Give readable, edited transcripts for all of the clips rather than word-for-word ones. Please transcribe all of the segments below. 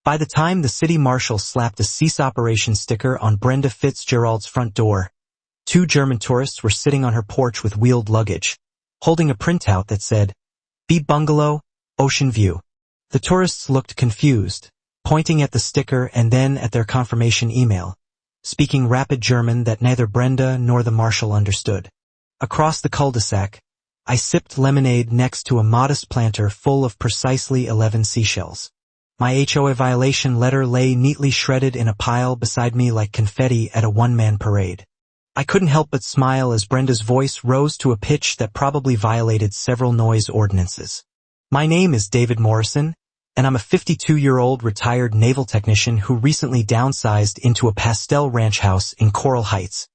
By the time the city marshal slapped a cease operation sticker on Brenda Fitzgerald's front door, 2 German tourists were sitting on her porch with wheeled luggage, holding a printout that said, "B Bungalow, Ocean View." The tourists looked confused, pointing at the sticker and then at their confirmation email, speaking rapid German that neither Brenda nor the marshal understood. Across the cul-de-sac, I sipped lemonade next to a modest planter full of precisely 11 seashells. My HOA violation letter lay neatly shredded in a pile beside me like confetti at a one-man parade. I couldn't help but smile as Brenda's voice rose to a pitch that probably violated several noise ordinances. "My name is David Morrison, and I'm a 52-year-old retired naval technician who recently downsized into a pastel ranch house in Coral Heights,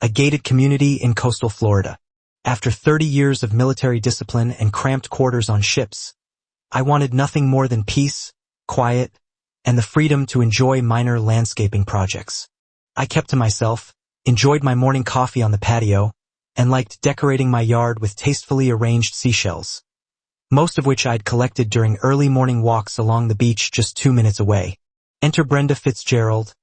a gated community in coastal Florida. After 30 years of military discipline and cramped quarters on ships, I wanted nothing more than peace, quiet, and the freedom to enjoy minor landscaping projects. I kept to myself, enjoyed my morning coffee on the patio, and liked decorating my yard with tastefully arranged seashells, most of which I'd collected during early morning walks along the beach just 2 minutes away." Enter Brenda Fitzgerald,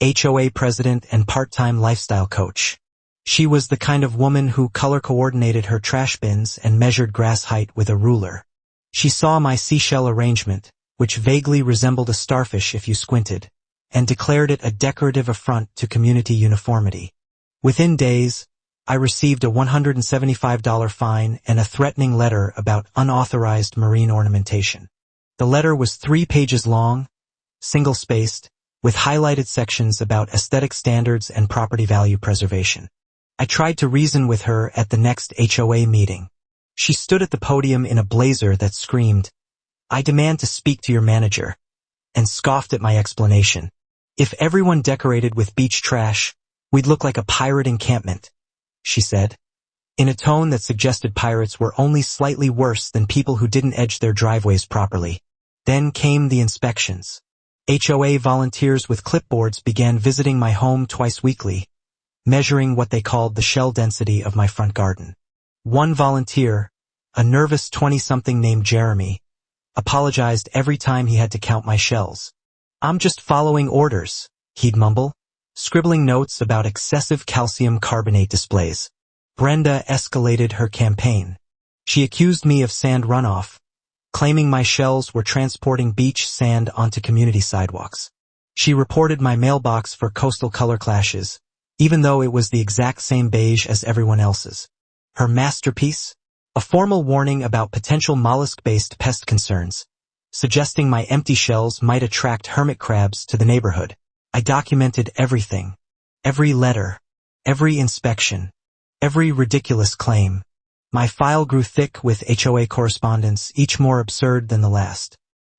HOA president and part-time lifestyle coach. She was the kind of woman who color-coordinated her trash bins and measured grass height with a ruler. She saw my seashell arrangement, which vaguely resembled a starfish if you squinted, and declared it a decorative affront to community uniformity. Within days, I received a $175 fine and a threatening letter about unauthorized marine ornamentation. The letter was 3 pages long, single-spaced, with highlighted sections about aesthetic standards and property value preservation. I tried to reason with her at the next HOA meeting. She stood at the podium in a blazer that screamed, "I demand to speak to your manager," and scoffed at my explanation. "If everyone decorated with beach trash, we'd look like a pirate encampment," she said, in a tone that suggested pirates were only slightly worse than people who didn't edge their driveways properly. Then came the inspections. HOA volunteers with clipboards began visiting my home twice weekly, measuring what they called the shell density of my front garden. One volunteer, a nervous 20-something named Jeremy, apologized every time he had to count my shells. "I'm just following orders," he'd mumble, scribbling notes about excessive calcium carbonate displays. Brenda escalated her campaign. She accused me of sand runoff, claiming my shells were transporting beach sand onto community sidewalks. She reported my mailbox for coastal color clashes, even though it was the exact same beige as everyone else's. Her masterpiece? A formal warning about potential mollusk-based pest concerns, suggesting my empty shells might attract hermit crabs to the neighborhood. I documented everything, every letter, every inspection, every ridiculous claim. My file grew thick with HOA correspondence, each more absurd than the last.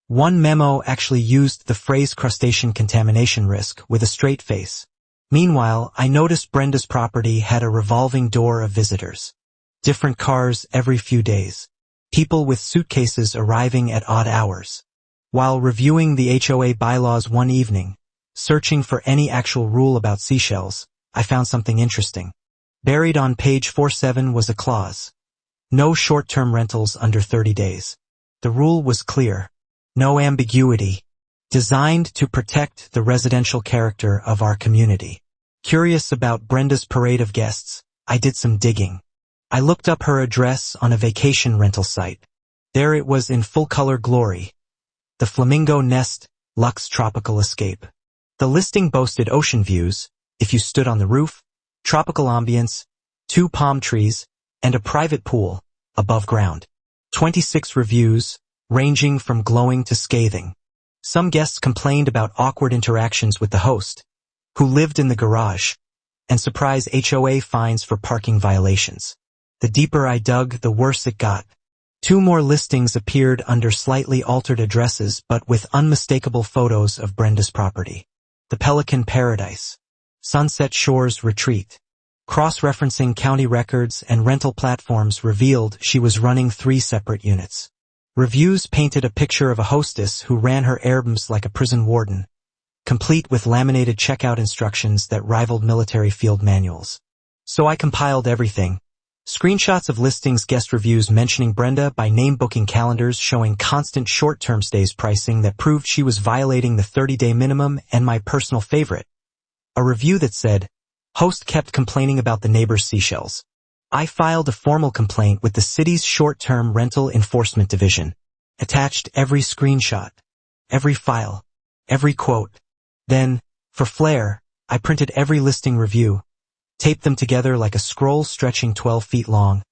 One memo actually used the phrase crustacean contamination risk with a straight face. Meanwhile, I noticed Brenda's property had a revolving door of visitors. Different cars every few days. People with suitcases arriving at odd hours. While reviewing the HOA bylaws one evening, searching for any actual rule about seashells, I found something interesting. Buried on page 47 was a clause. No short-term rentals under 30 days. The rule was clear. No ambiguity. Designed to protect the residential character of our community. Curious about Brenda's parade of guests, I did some digging. I looked up her address on a vacation rental site. There it was in full-color glory. The Flamingo Nest Luxe Tropical Escape. The listing boasted ocean views, if you stood on the roof, tropical ambience, 2 palm trees, and a private pool, above ground. 26 reviews, ranging from glowing to scathing. Some guests complained about awkward interactions with the host, who lived in the garage, and surprise HOA fines for parking violations. The deeper I dug, the worse it got. 2 more listings appeared under slightly altered addresses but with unmistakable photos of Brenda's property. The Pelican Paradise. Sunset Shores Retreat. Cross-referencing county records and rental platforms revealed she was running 3 separate units. Reviews painted a picture of a hostess who ran her Airbnbs like a prison warden, complete with laminated checkout instructions that rivaled military field manuals. So I compiled everything, Screenshots of listings guest reviews mentioning Brenda by name, booking calendars showing constant short-term stays pricing that proved she was violating the 30-day minimum, and my personal favorite, a review that said, host kept complaining about the neighbor's seashells. I filed a formal complaint with the city's short-term rental enforcement division. Attached every screenshot, every file, every quote. Then, for flair, I printed every listing review, taped them together like a scroll stretching 12 feet long,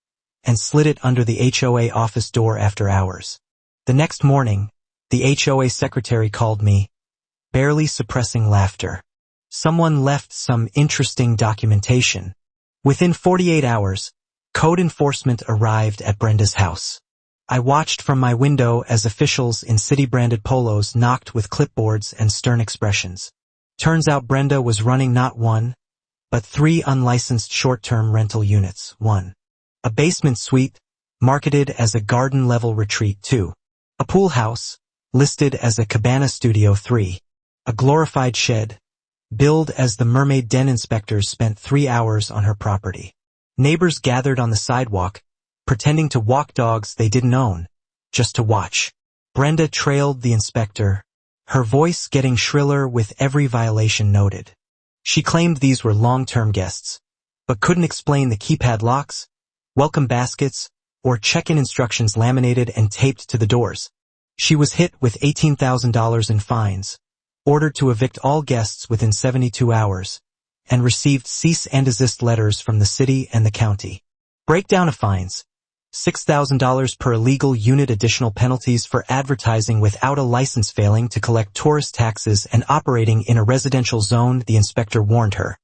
and slid it under the HOA office door after hours. The next morning, the HOA secretary called me, barely suppressing laughter. Someone left some interesting documentation. Within 48 hours, code enforcement arrived at Brenda's house. I watched from my window as officials in city-branded polos knocked with clipboards and stern expressions. Turns out Brenda was running not one, but 3 unlicensed short-term rental units. 1. A basement suite, marketed as a garden-level retreat. 2. A pool house, listed as a cabana studio. 3. A glorified shed, billed as the mermaid den. Inspectors spent 3 hours on her property. Neighbors gathered on the sidewalk, pretending to walk dogs they didn't own, just to watch. Brenda trailed the inspector, her voice getting shriller with every violation noted. She claimed these were long-term guests, but couldn't explain the keypad locks, welcome baskets, or check-in instructions laminated and taped to the doors. She was hit with $18,000 in fines, ordered to evict all guests within 72 hours, and received cease and desist letters from the city and the county. Breakdown of fines: $6,000 per illegal unit, additional penalties for advertising without a license, failing to collect tourist taxes, and operating in a residential zone. The inspector warned her.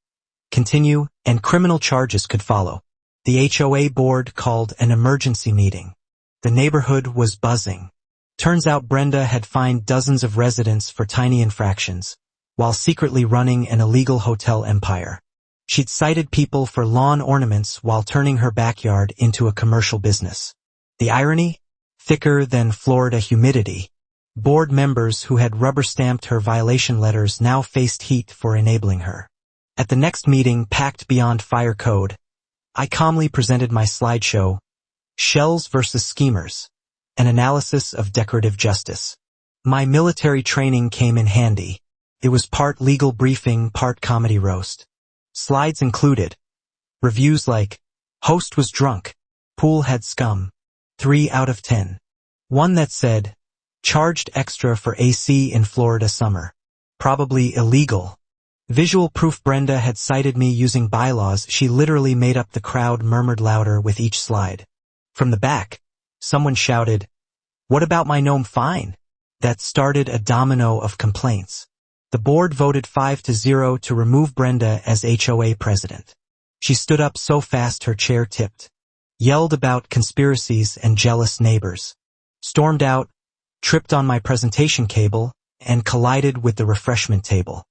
Continue, and criminal charges could follow. The HOA board called an emergency meeting. The neighborhood was buzzing. Turns out Brenda had fined dozens of residents for tiny infractions, while secretly running an illegal hotel empire. She'd cited people for lawn ornaments while turning her backyard into a commercial business. The irony? Thicker than Florida humidity. Board members who had rubber-stamped her violation letters now faced heat for enabling her. At the next meeting, packed beyond fire code, I calmly presented my slideshow, Shells versus Schemers, an analysis of decorative justice. My military training came in handy. It was part legal briefing, part comedy roast. Slides included reviews like, host was drunk, pool had scum, 3 out of 10. One that said, charged extra for AC in Florida summer, probably illegal. Visual proof: Brenda had cited me using bylaws she literally made up. The crowd murmured louder with each slide. From the back, someone shouted, what about my gnome fine? That started a domino of complaints. The board voted 5-0 to remove Brenda as HOA president. She stood up so fast her chair tipped, yelled about conspiracies and jealous neighbors, stormed out, tripped on my presentation cable, and collided with the refreshment table.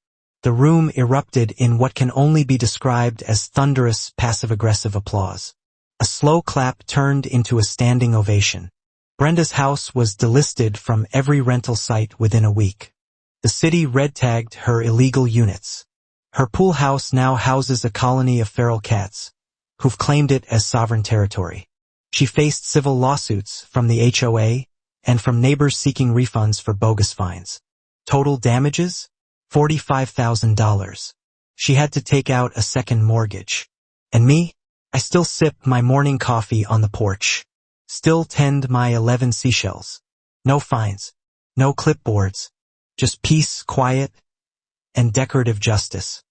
The room erupted in what can only be described as thunderous, passive-aggressive applause. A slow clap turned into a standing ovation. Brenda's house was delisted from every rental site within a week. The city red-tagged her illegal units. Her pool house now houses a colony of feral cats, who've claimed it as sovereign territory. She faced civil lawsuits from the HOA and from neighbors seeking refunds for bogus fines. Total damages? $45,000. She had to take out a second mortgage. And me? I still sip my morning coffee on the porch. Still tend my 11 seashells. No fines. No clipboards. Just peace, quiet, and decorative justice.